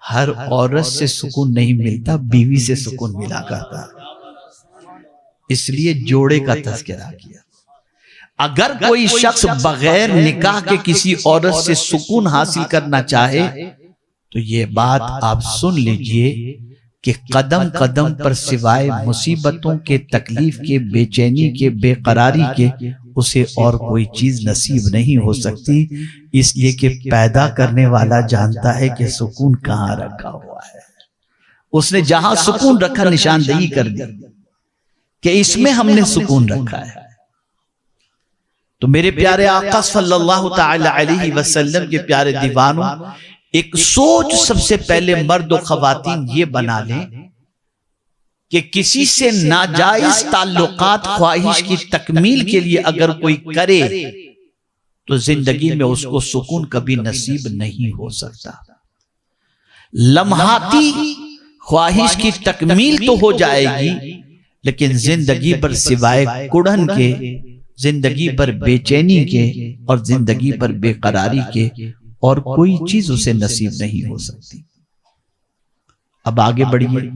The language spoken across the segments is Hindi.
हर औरत से सुकून नहीं मिलता, बीवी से सुकून मिला करता, इसलिए जोड़े का तज़किरा किया। अगर कोई शख्स बगैर निकाह के किसी औरत से सुकून हासिल करना चाहे तो ये बात आप सुन लीजिए कि कदम कदम पर सिवाय मुसीबतों के, तकलीफ के, बेचैनी के, बेकरारी के उसे और कोई चीज नसीब नहीं हो सकती, इसलिए कि पैदा करने वाला जानता है कि सुकून कहाँ रखा हुआ है। उसने जहां सुकून रखा निशानदेही कर दी कि इसमें हमने सुकून रखा है। तो मेरे प्यारे आका सल्लल्लाहु ताला अलैहि वसल्लम के प्यारे दीवानों, एक सोच सबसे पहले मर्द और खवातीन ये बना लें कि किसी से नाजायज ताल्लुकात ख्वाहिश की तकमील के लिए अगर कोई करे तो जिंदगी में उसको सुकून कभी नसीब नहीं हो सकता। लम्हाती ख्वाहिश की तकमील तो हो जाएगी, लेकिन जिंदगी पर सिवाय कुड़न के, जिंदगी पर बेचैनी के और जिंदगी पर बेकरारी के और कोई चीज उसे नसीब नहीं हो सकती। अब आगे बढ़िए,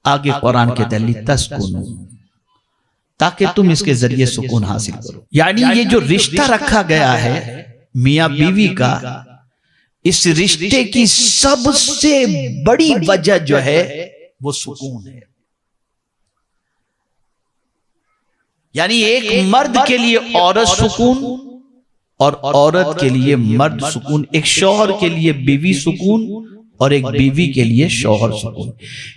आगे कुरान के तहली तस्कुनू, ताकि तुम इसके जरिए सुकून हासिल करो। यानी ये जो रिश्ता रखा गया है मियां बीवी का, इस रिश्ते की सबसे बड़ी वजह जो है वो सुकून है। यानी एक मर्द के लिए औरत सुकून और औरत के लिए मर्द सुकून, एक शौहर के लिए बीवी सुकून और एक बीवी के लिए शौहर सुकून।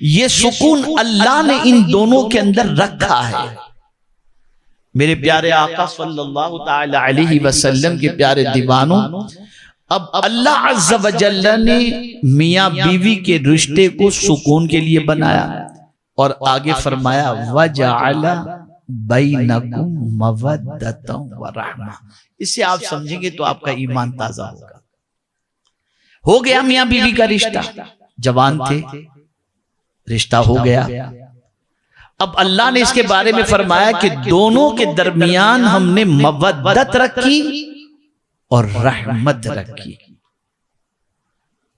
ये सुकून अल्लाह ने इन दोनों के अंदर रखा है। मेरे प्यारे आका सल्लल्लाहु ताला अलैहि वसल्लम के प्यारे दीवानों, अब अल्लाह अज़्ज़ा व जल्ल ने मियां बीवी के रिश्ते को सुकून के लिए बनाया और आगे फरमाया वजअला बैनकुम मवद्दतन व रहमा। इससे आप समझेंगे तो आपका ईमान ताजा होगा। हो गया मियां बीवी का रिश्ता, जवान थे, रिश्ता हो गया। अब अल्लाह ने इसके बारे में फरमाया कि दोनों के दरमियान हमने मवद्दत रखी और रहमत रखी।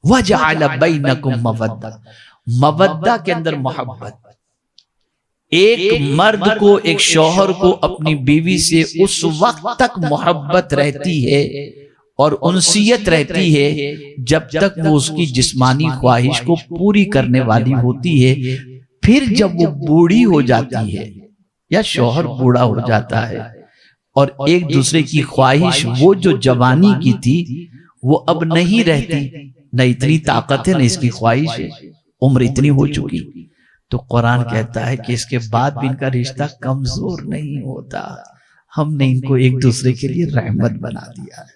वजअल बैनकुम मवद्दा, मवद्दा के अंदर मोहब्बत। एक मर्द को, एक शौहर को अपनी बीवी से उस वक्त तक मोहब्बत रहती है और उनसियत रहती है जब तक वो उसकी जिस्मानी ख्वाहिश को पूरी करने वाली होती है। फिर जब वो बूढ़ी हो जाती है या शौहर बूढ़ा हो जाता है और एक दूसरे की ख्वाहिश वो जो जवानी की थी वो अब नहीं रहती, न इतनी ताकत है न इसकी ख्वाहिश है, उम्र इतनी हो चुकी, तो कुरान कहता है कि इसके बाद भी इनका रिश्ता कमजोर नहीं होता। हमने इनको एक दूसरे के लिए रहमत बना दिया है।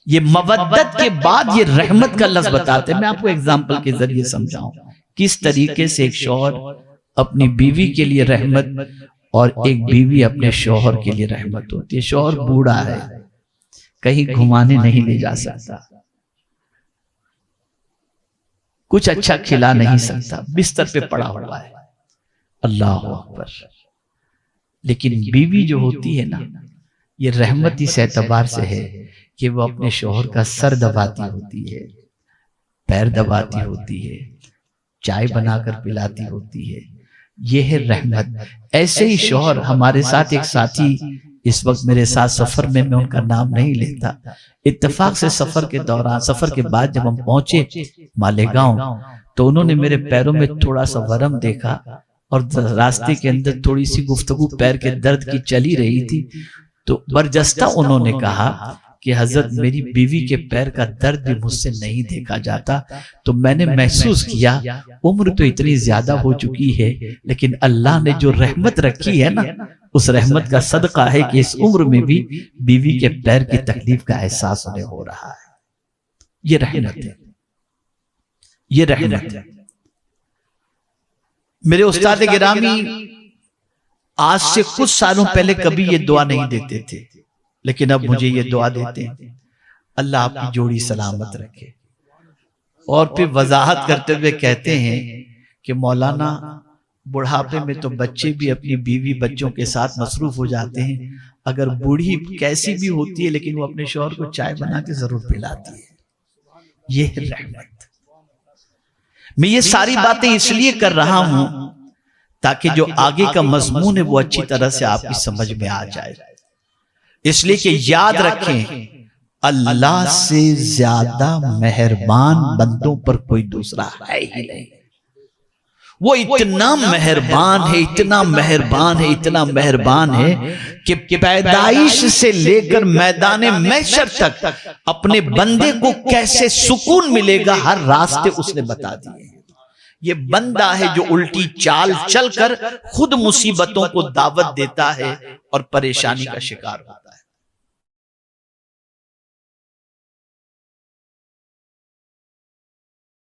ये मवद्दत के बाद ये रहमत का लफ्ज बताते हैं। मैं आपको एग्जांपल के जरिए समझाऊं किस तरीके से एक शौहर अपनी बीवी के लिए रहमत और एक बीवी अपने शौहर के लिए रहमत होती है। शौहर बूढ़ा है, कहीं घुमाने नहीं ले जा सकता, कुछ अच्छा खिला नहीं सकता, बिस्तर पे पड़ा हुआ है, अल्लाह अकबर। लेकिन बीवी जो होती है ना, ये रहमत इस एतबार से है कि वो अपने शौहर का सर दबाती होती है, पैर दबाती होती है, चाय बनाकर पिलाती होती है। ये है रहमत। ऐसे ही शौहर, हमारे साथ एक साथी इस वक्त मेरे साथ सफर में, मैं उनका नाम नहीं लेता, इत्तेफाक से सफर के दौरान, सफर के बाद जब हम पहुंचे मालेगांव, तो उन्होंने मेरे पैरों में थोड़ा सा वरम देखा और रास्ते के अंदर थोड़ी सी गुफ्तगू पैर के दर्द की चली रही थी, तो बरजस्ता उन्होंने कहा कि हजरत मेरी बीवी के पैर का दर्द भी मुझसे नहीं देखा जाता। तो मैंने महसूस किया उम्र तो इतनी ज्यादा हो चुकी है, लेकिन अल्लाह ने जो रहमत रखी है ना, उस रहमत का सदका है कि इस उम्र में भी बीवी के पैर की तकलीफ का एहसास उन्हें हो रहा है। ये रहमत है, ये रहमत है। मेरे उस्ताद गिरामी आज से कुछ सालों पहले कभी ये दुआ नहीं देते थे, लेकिन अब मुझे ये दुआ देते हैं, अल्लाह आपकी जोड़ी सलामत रखे। और फिर वजाहत करते हुए कहते हैं कि मौलाना, बुढ़ापे में तो बच्चे भी अपनी बीवी बच्चों के साथ मसरूफ हो जाते हैं, अगर बूढ़ी कैसी भी होती है लेकिन वो अपने शौहर को चाय बना के जरूर पिलाती है। ये है रहमत। मैं ये सारी बातें इसलिए कर रहा हूं ताकि जो आगे का मजमून है वो अच्छी तरह से आपकी समझ में आ जाए। इसलिए कि याद रखें, अल्लाह से ज्यादा मेहरबान बंदों पर कोई दूसरा है ही नहीं। वो इतना मेहरबान है, इतना मेहरबान है, इतना मेहरबान है कि पैदाइश से लेकर मैदान महशर तक अपने बंदे को कैसे सुकून मिलेगा हर रास्ते उसने बता दिए। ये बंदा है जो उल्टी चाल चलकर खुद मुसीबतों को दावत देता है और परेशानी का शिकार होता है।